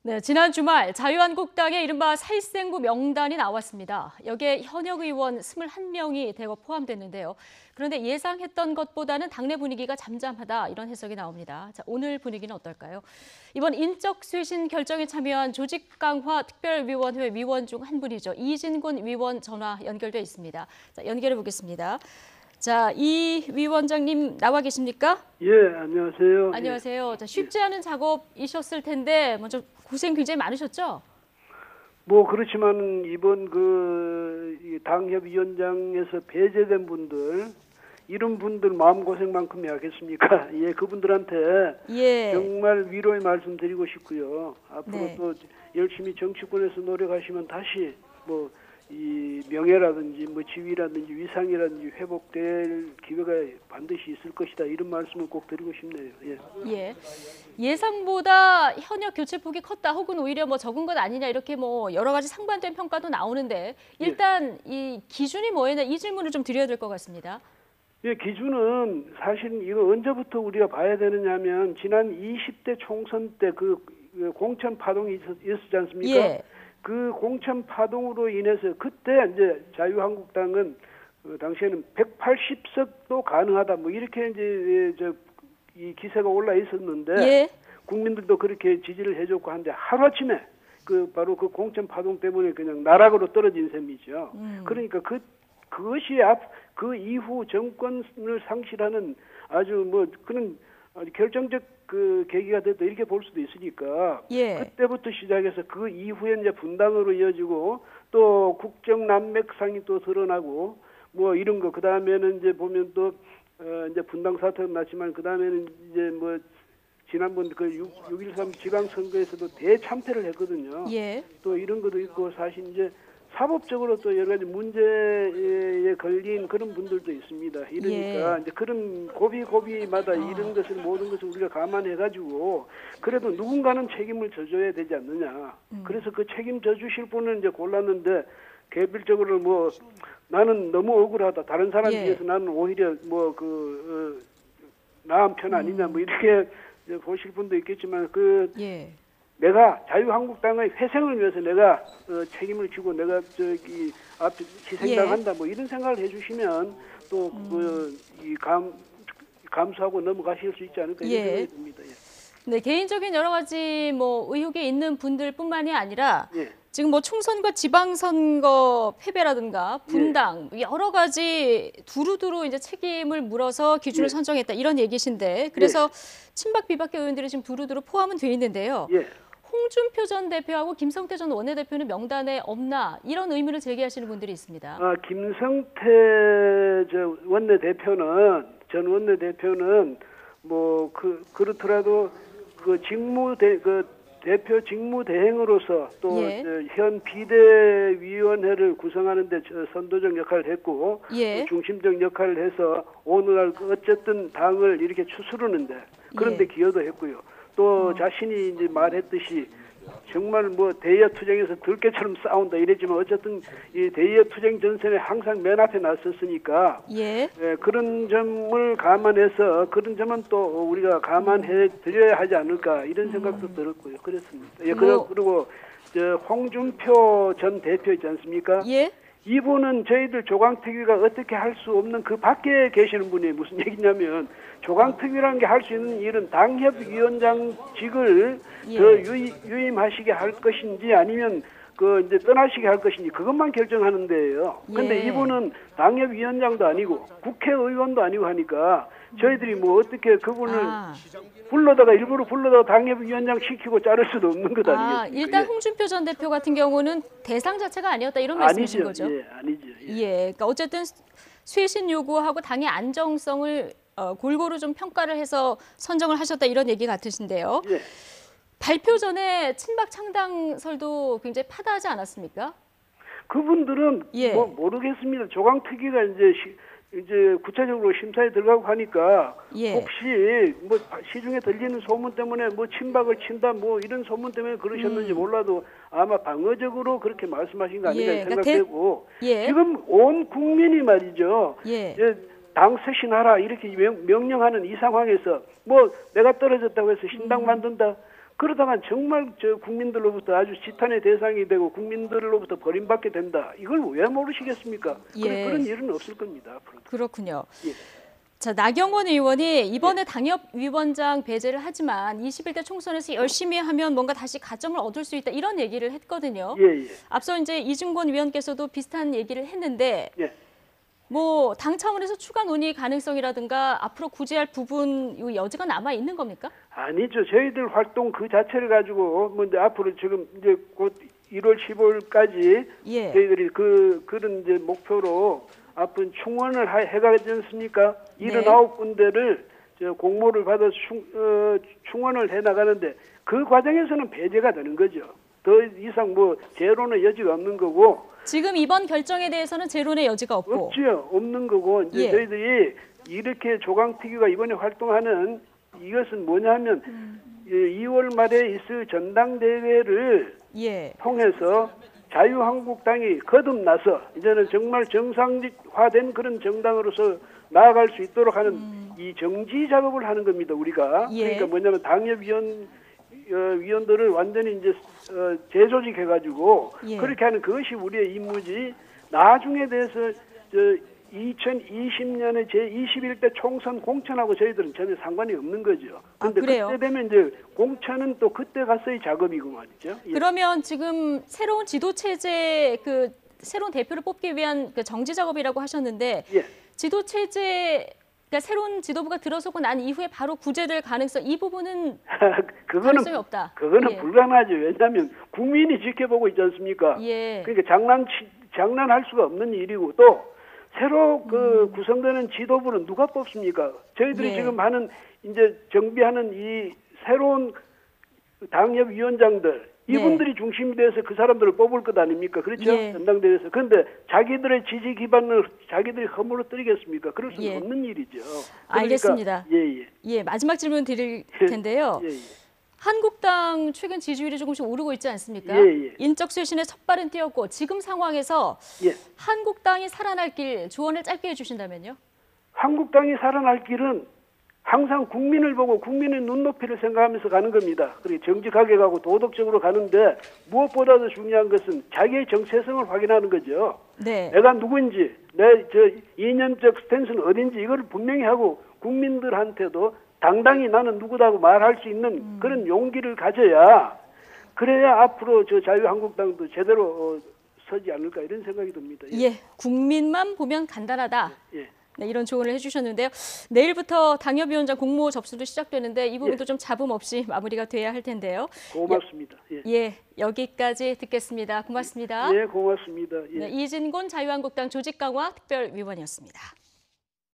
네, 지난 주말 자유한국당의 이른바 살생부 명단이 나왔습니다. 여기에 현역 의원 21명이 대거 포함됐는데요. 그런데 예상했던 것보다는 당내 분위기가 잠잠하다 이런 해석이 나옵니다. 자, 오늘 분위기는 어떨까요? 이번 인적 쇄신 결정에 참여한 조직 강화 특별위원회 위원 중 한 분이죠. 이진곤 위원 전화 연결돼 있습니다. 자, 연결해 보겠습니다. 자, 이 위원장님 나와 계십니까? 예, 안녕하세요. 안녕하세요. 자, 쉽지 않은 작업이셨을 텐데 먼저 고생 굉장히 많으셨죠? 뭐 그렇지만 이번 이 당협위원장에서 배제된 분들 이런 분들 마음 고생만큼이 하겠습니까? 예, 그분들한테 정말 위로의 말씀 드리고 싶고요. 앞으로 또 열심히 정치권에서 노력하시면 다시 뭐 이 명예라든지 뭐 지위라든지 위상이라든지 회복될 기회가 반드시 있을 것이다. 이런 말씀을 꼭 드리고 싶네요. 예. 예상보다 현역 교체폭이 컸다 혹은 오히려 뭐 적은 것 아니냐 이렇게 뭐 여러 가지 상반된 평가도 나오는데 일단 이 기준이 뭐였나 이 질문을 좀 드려야 될 것 같습니다. 예, 기준은 사실 이거 언제부터 우리가 봐야 되느냐면 지난 20대 총선 때 그 공천 파동이 있었지 않습니까? 예. 그 공천 파동으로 인해서 그때 이제 자유한국당은 당시에는 180석도 가능하다 뭐 이렇게 이제 이 기세가 올라 있었는데 국민들도 그렇게 지지를 해줬고 한데 하루아침에 바로 그 공천 파동 때문에 그냥 나락으로 떨어진 셈이죠. 그러니까 그것이 그 이후 정권을 상실하는 아주 뭐 그런 결정적 그 계기가 됐다 이렇게 볼 수도 있으니까 그때부터 시작해서 그 이후에 이제 분당으로 이어지고 또 국정 난맥상이 또 드러나고 뭐 이런 거 그 다음에는 이제 보면 또 이제 분당 사태가 났지만 그 다음에는 이제 뭐 지난번 그 6.13 지방선거에서도 대참패를 했거든요. 또 이런 것도 있고 사실 이제 사법적으로 또 여러 가지 문제에 걸린 그런 분들도 있습니다. 이러니까 이제 그런 고비마다 이런 것을 모든 것을 우리가 감안해가지고 그래도 누군가는 책임을 져줘야 되지 않느냐. 그래서 그 책임 져주실 분을 이제 골랐는데 개별적으로 뭐 나는 너무 억울하다. 다른 사람 비해서 나는 오히려 뭐 나은 편 아니냐 뭐 이렇게 보실 분도 있겠지만 내가 자유한국당의 회생을 위해서 내가 책임을 지고 내가 앞에 희생당한다 뭐 이런 생각을 해주시면 또 감수하고 넘어가실 수 있지 않을까 이런 생각이 듭니다. 네, 개인적인 여러 가지 뭐 의혹이 있는 분들뿐만이 아니라 지금 뭐 총선과 지방선거 패배라든가 분당 여러 가지 두루두루 이제 책임을 물어서 기준을 선정했다 이런 얘기신데 그래서 친박 비박계 의원들이 지금 두루두루 포함은 돼 있는데요. 홍준표 전 대표하고 김성태 전 원내대표는 명단에 없나 이런 의문을 제기하시는 분들이 있습니다. 김성태 전 원내대표는 뭐 그렇더라도 대표 직무 대행으로서 또 현 비대위원회를 구성하는데 선도적 역할을 했고 중심적 역할을 해서 오늘날 어쨌든 당을 이렇게 추스르는데 그런데 기여도 했고요. 또 자신이 이제 말했듯이 정말 뭐 대여 투쟁에서 들깨처럼 싸운다 이랬지만 어쨌든 이 대여 투쟁 전선에 항상 맨 앞에 났었으니까 그런 점을 감안해서 그런 점은 또 우리가 감안해 드려야 하지 않을까 이런 생각도 들었고요. 그렇습니다. 그리고 홍준표 전 대표 있지 않습니까? 이분은 저희들 조강특위가 어떻게 할 수 없는 그 밖에 계시는 분이 무슨 얘기냐면 조강특위라는 게 할 수 있는 일은 당협위원장직을 더 유임하시게 할 것인지 아니면 이제 떠나시게 할 것인지 그것만 결정하는 데예요. 근데 이분은 당협위원장도 아니고 국회의원도 아니고 하니까 저희들이 뭐 어떻게 그분을 일부러 불러다가 당협위원장 시키고 자를 수도 없는 것 아니겠습니까? 일단 홍준표 전 대표 같은 경우는 대상 자체가 아니었다 이런 말씀이신 거죠? 아니죠. 그러니까 어쨌든 쇄신 요구하고 당의 안정성을 골고루 좀 평가를 해서 선정을 하셨다 이런 얘기 같으신데요. 발표 전에 친박 창당설도 굉장히 파다하지 않았습니까? 그분들은 뭐 모르겠습니다. 조강특위가 이제 구체적으로 심사에 들어가고 하니까 혹시 뭐 시중에 들리는 소문 때문에 뭐 친박을 친다 뭐 이런 소문 때문에 그러셨는지 몰라도 아마 방어적으로 그렇게 말씀하신 거 아닌가 생각되고 지금 온 국민이 말이죠. 당 쇄신하라 이렇게 명령하는 이 상황에서 뭐 내가 떨어졌다고 해서 신당 만든다. 그러다가 정말 저 국민들로부터 아주 지탄의 대상이 되고 국민들로부터 버림받게 된다. 이걸 왜 모르시겠습니까? 예. 그런 일은 없을 겁니다. 앞으로도. 그렇군요. 예. 자, 나경원 의원이 이번에 당협위원장 배제를 하지만 21대 총선에서 열심히 하면 뭔가 다시 가점을 얻을 수 있다 이런 얘기를 했거든요. 예. 앞서 이제 이중권 위원께서도 비슷한 얘기를 했는데 예. 뭐 당 차원에서 추가 논의 가능성이라든가 앞으로 구제할 부분 여지가 남아 있는 겁니까? 아니죠. 저희들 활동 그 자체를 가지고 뭐 이제 앞으로 지금 이제 곧 1월 15일까지 예. 저희들이 그런 이제 목표로 앞으로 충원을 해가지 않습니까? 네. 79군데를 저 공모를 받아서 충원을 해 나가는데 그 과정에서는 배제가 되는 거죠. 더 이상 뭐 제로는 여지가 없는 거고. 지금 이번 결정에 대해서는 제론의 여지가 없고. 없죠. 없는 거고 이제 예. 저희들이 이렇게 조강특위가 이번에 활동하는 이것은 뭐냐면 2월 말에 있을 전당대회를 예. 통해서 자유한국당이 거듭나서 이제는 정말 정상화된 그런 정당으로서 나아갈 수 있도록 하는 이 정지 작업을 하는 겁니다. 우리가. 예. 그러니까 뭐냐면 위원들을 완전히 이제 재조직해가지고 예. 그렇게 하는 그것이 우리의 임무지. 나중에 대해서 2020년에 제21대 총선 공천하고 저희들은 전혀 상관이 없는 거죠. 그런데 그래요? 그때 되면 이제 공천은 또 그때 가서의 작업이고 말이죠. 예. 그러면 지금 새로운 지도 체제 그 새로운 대표를 뽑기 위한 그 정지 작업이라고 하셨는데 예. 지도 체제 그러니까 새로운 지도부가 들어서고 난 이후에 바로 구제될 가능성 이 부분은 가능성이 없다. 그거는 예. 불가능하죠. 왜냐하면 국민이 지켜보고 있지 않습니까? 예. 그러니까 장난할 수가 없는 일이고 또 새로 구성되는 지도부는 누가 뽑습니까? 저희들이 예. 지금 하는 이제 정비하는 이 새로운 당협위원장들 이분들이 중심이 돼서 그 사람들을 뽑을 것 아닙니까? 그렇죠? 예. 전당대회에서. 그런데 자기들의 지지 기반을 자기들이 허물어뜨리겠습니까? 그럴 수는 예. 없는 일이죠. 그러니까, 알겠습니다. 예. 예, 마지막 질문 드릴 텐데요. 예. 한국당 최근 지지율이 조금씩 오르고 있지 않습니까? 예. 인적 쇄신에 첫발은 띄었고 지금 상황에서 예. 한국당이 살아날 길 조언을 짧게 해주신다면요? 한국당이 살아날 길은 항상 국민을 보고 국민의 눈높이를 생각하면서 가는 겁니다. 그리고 정직하게 가고 도덕적으로 가는데 무엇보다도 중요한 것은 자기의 정체성을 확인하는 거죠. 네. 내가 누구인지, 내 이념적 스탠스는 어딘지 이걸 분명히 하고 국민들한테도 당당히 나는 누구다고 말할 수 있는 그런 용기를 가져야 그래야 앞으로 자유한국당도 제대로 서지 않을까 이런 생각이 듭니다. 예, 국민만 보면 간단하다. 예. 네, 이런 조언을 해주셨는데요. 내일부터 당협위원장 공모 접수도 시작되는데 이 부분도 좀 잡음 없이 마무리가 돼야 할 텐데요. 고맙습니다. 예, 여기까지 듣겠습니다. 고맙습니다. 예, 고맙습니다. 예. 네, 이진곤 자유한국당 조직강화 특별위원이었습니다.